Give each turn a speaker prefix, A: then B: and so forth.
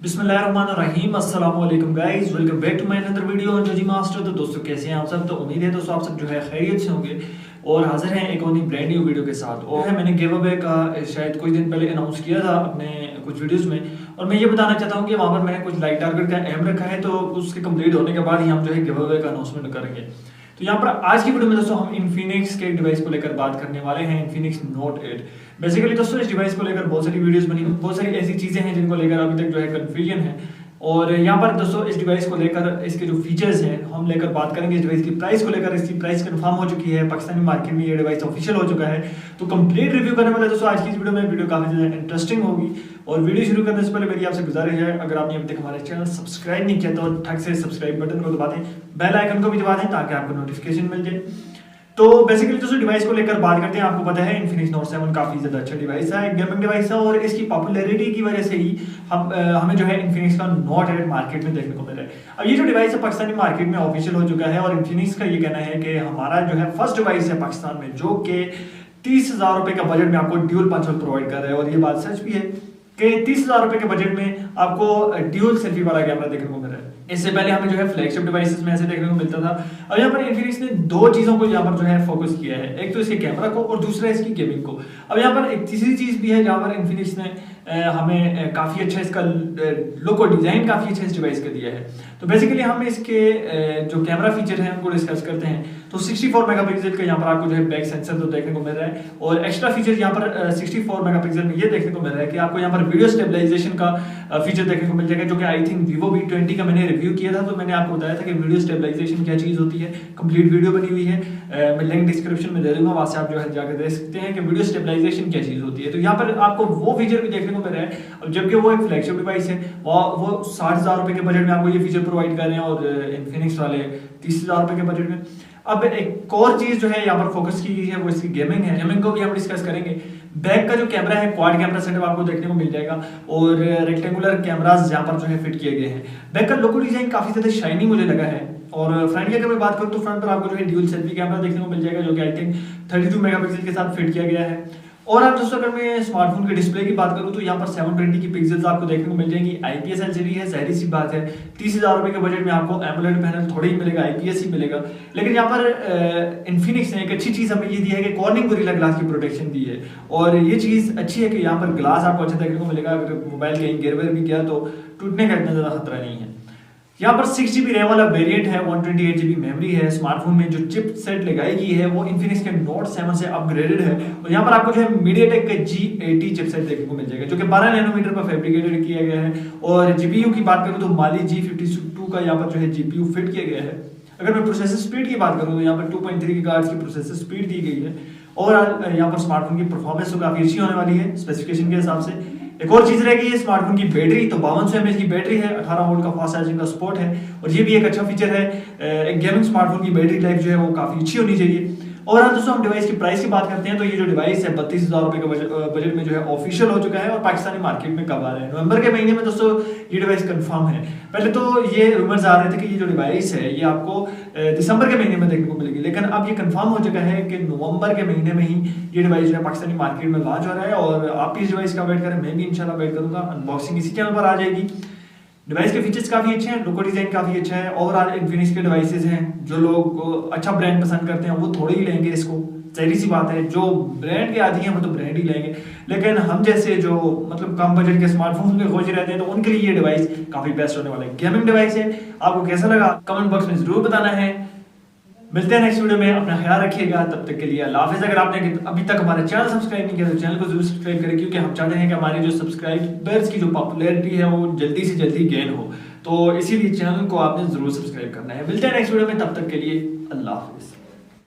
A: बिस्मिल्लाहिर्रहमानिर्रहीम अस्सलाम वालेकुम guys, welcome back to my another video on Joji master. तो दोस्तों कैसे हैं आप सब? तो उम्मीद है दोस्तों आप सब जो है खैरियत से होंगे और हाजिर हैं एक और ब्रांड न्यू वीडियो के साथ। और मैंने गिव अवे का शायद कुछ दिन पहले अनाउंस किया था अपने कुछ वीडियोस में, और मैं ये बताना चाहता हूँ कि वहाँ पर मैंने कुछ लाइक टारगेट का एम रखा है, तो उसके कंप्लीट होने के बाद ही हम जो है गिव अवे का अनाउंसमेंट करेंगे। तो यहाँ पर आज की वीडियो में दोस्तों हम इन्फिनिक्स के डिवाइस को लेकर बात करने वाले हैं, इन्फिनिक्स नोट 8। बेसिकली दोस्तों इस डिवाइस को लेकर बहुत सारी वीडियोस बनी, बहुत सारी ऐसी चीजें हैं जिनको लेकर अभी तक जो है कंफ्यूजन है। और यहाँ पर दोस्तों इस डिवाइस को लेकर इसके जो फीचर्स हैं हम लेकर बात करेंगे। इस डिवाइस की प्राइस को लेकर, इसकी प्राइस कंफर्म हो चुकी है, पाकिस्तानी मार्केट में ये डिवाइस ऑफिशियल हो चुका है। तो कंप्लीट रिव्यू करने वाले दोस्तों आज की इस वीडियो में। वीडियो काफी ज्यादा इंटरेस्टिंग होगी। और वीडियो शुरू करने से पहले मेरी आपसे गुजारिश है, अगर आपने अभी तक हमारे चैनल सब्सक्राइब नहीं किया तो ठग से सब्सक्राइब बटन को दबा दें, बेल आइकन को भी दबा दें ताकि आपको नोटिफिकेशन मिल जाए। तो बेसिकली दोस्तों डिवाइस को लेकर बात करते हैं। आपको पता है इन्फिनिक्स नोट 7 काफी ज्यादा अच्छा डिवाइस है, गेमिंग डिवाइस है, और इसकी पॉपुलैरिटी की वजह से ही हमें जो है इन्फिनिक्स का नोट 8 मार्केट में देखने को मिल रहा है। अब ये जो डिवाइस है पाकिस्तानी मार्केट में ऑफिशियल हो चुका है, और इन्फिनिक्स का ये कहना है कि हमारा जो है फर्स्ट डिवाइस है पाकिस्तान में जो कि 30,000 रुपए का बजट में आपको ड्यूल पंच होल प्रोवाइड कर रहा है। और ये बात सच भी है कि 30,000 रुपए के बजट में आपको ड्यूल सेल्फी वाला कैमरा देखने को मिल रहा है। इससे पहले हमें जो है फ्लैगशिप डिवाइसेस में ऐसे देखने को मिलता था। अब यहाँ पर इन्फिनिक्स ने दो चीजों को यहाँ पर जो है फोकस किया है, एक तो इसके कैमरा को और दूसरा इसकी गेमिंग को। अब यहाँ पर एक तीसरी चीज भी है जहाँ पर इन्फिनिक्स ने हमें काफी अच्छा इसका लुक और डिजाइन काफी अच्छा इस डिवाइस का दिया है। तो बेसिकली हम इसके जो कैमरा फीचर हैं उनको डिस्कस करते हैं। तो 64 मेगापिक्सल का यहाँ पर आपको जो है बैक सेंसर तो देखने को मिल रहा है, और एक्स्ट्रा फीचर यहाँ पर 64 मेगापिक्सल में ये देखने को मिल रहा है कि आपको यहाँ पर वीडियो स्टेबलाइजेशन का फीचर देखने को मिल जाएगा, जो कि आई थिंक Vivo V20 का मैंने रिव्यू किया था। तो मैंने आपको बताया था कि वीडियो स्टेबलाइजेशन क्या चीज होती है, कंप्लीट वीडियो बनी हुई है, मैं लिंक डिस्क्रिप्शन में दे दूंगा, वहां से आप जो है जाकर देख सकते हैं कि वीडियो स्टेबलाइजेशन क्या चीज होती है। तो यहाँ पर आपको वो फीचर भी देखने को मिल रहा है, और जबकि वो एक फ्लैगशिप डिवाइस है, वो 60,000 रुपए के बजट में आपको ये फीचर प्रोवाइड कर रहे हैं, और इन्फिनिक्स वाले 30,000 रुपए के बजट में। अब एक और चीज जो है यहाँ पर फोकस की गई है वो इसकी गेमिंग है। गेमिंग को भी हम डिस्कस करेंगे। बैक का जो कैमरा है क्वाड कैमरा सेटअप आपको देखने को मिल जाएगा, और रेक्टेंगुलर कैमरास यहाँ पर जो है फिट किए गए हैं। बैक का लोगो डिजाइन काफी ज्यादा शाइनी मुझे लगा है। और फ्रंट की अगर मैं बात करूँ तो फ्रंट पर आपको जो है ड्यूल सेल्फी कैमरा देखने को मिल जाएगा, जो कि आई थिंक 32 मेगापिक्सल के साथ फिट किया गया है। और आप दोस्तों अगर मैं स्मार्टफोन के डिस्प्ले की बात करूं तो यहाँ पर 720 की पिक्सल्स आपको देखने को मिल जाएंगी। IPS LCD है, जाहिर सी बात है 30,000 रुपए के बजट में आपको एमोलेड पैनल थोड़ी ही मिलेगा, IPS ही मिलेगा। लेकिन यहाँ पर इन्फिनिक्स ने एक अच्छी चीज हमें ये दी है कि कॉर्निंग गोरिल्ला ग्लास की प्रोटेक्शन दी है, और ये चीज अच्छी है कि यहाँ पर ग्लास आपको अच्छा देखने को मिलेगा। अगर मोबाइल कहीं गिर भी गया तो टूटने का इतना ज्यादा खतरा नहीं है। यहाँ पर 6GB रैम वाला वेरिएंट है, 128GB मेमोरी है। स्मार्टफोन में जो चिप सेट लगाई गई है वो इन्फिनिक्स के नोट 7 से अपग्रेडेड है, और यहाँ पर आपको जो है MediaTek का G80 चिपसेट देखने को मिल जाएगा, जो कि 12 नैनोमीटर पर फैब्रिकेटेड किया गया है। और GPU की बात करूँ तो Mali G52 का यहाँ पर जो है GPU फिट किया गया है। अगर मैं प्रोसेसर स्पीड की बात करूँ तो यहाँ पर 2.3 गीगाहर्ट्ज की प्रोसेसर स्पीड दी गई है। और यहाँ पर स्मार्टफोन की परफॉर्मेंस तो काफी अच्छी होने वाली है स्पेसिफिकेशन के हिसाब से। एक और चीज रह गई है स्मार्टफोन की बैटरी। तो 5200 mAh की बैटरी है, 18 वोल्ट का फास्ट चार्जिंग का सपोर्ट है, और ये भी एक अच्छा फीचर है। एक गेमिंग स्मार्टफोन की बैटरी लाइफ जो है वो काफी अच्छी होनी चाहिए। और हाँ दोस्तों हम डिवाइस की प्राइस की बात करते हैं, तो ये जो डिवाइस है 32,000 रुपए के बजट में जो है ऑफिशियल हो चुका है, और पाकिस्तानी मार्केट में कब आ रहा है? नवंबर के महीने में दोस्तों ये डिवाइस कंफर्म है। पहले तो ये रूमर्स आ रहे थे कि ये जो डिवाइस है ये आपको दिसंबर के महीने में देखने को मिलेगी, लेकिन अब ये कंफर्म हो चुका है कि नवंबर के महीने में ही ये डिवाइस जो है पाकिस्तानी मार्केट में लॉन्च हो रहा है। और आप भी इस डिवाइस का वेट करें, मैं भी इंशाल्लाह वेट करूंगा। अनबॉक्सिंग इसी चैनल पर आ जाएगी। डिवाइस के फीचर्स काफी अच्छे हैं, लोगो डिजाइन काफी अच्छा है। ओवरऑल इन्फिनिक्स के डिवाइसेस हैं, जो लोग अच्छा ब्रांड पसंद करते हैं वो थोड़े ही लेंगे इसको, जाहिर सी बात है। जो ब्रांड के आदि हैं वो तो ब्रांड ही लेंगे, लेकिन हम जैसे जो मतलब कम बजट के स्मार्टफोन में खोज रहते हैं तो उनके लिए ये डिवाइस काफी बेस्ट होने वाला है। गेमिंग डिवाइस है। आपको कैसा लगा कमेंट बॉक्स में जरूर बताना है। मिलते हैं नेक्स्ट वीडियो में, अपना ख्याल रखिएगा, तब तक के लिए अल्लाह हाफिज़। अगर आपने अभी तक हमारा चैनल सब्सक्राइब नहीं किया तो चैनल को जरूर सब्सक्राइब करें, क्योंकि हम चाहते हैं कि हमारी जो सब्सक्राइबर्स की जो पॉपुलैरिटी है वो जल्दी से जल्दी गेन हो। तो इसीलिए चैनल को आपने जरूर सब्सक्राइब करना है। मिलते हैं नेक्स्ट वीडियो में, तब तक के लिए अल्लाह हाफिज़।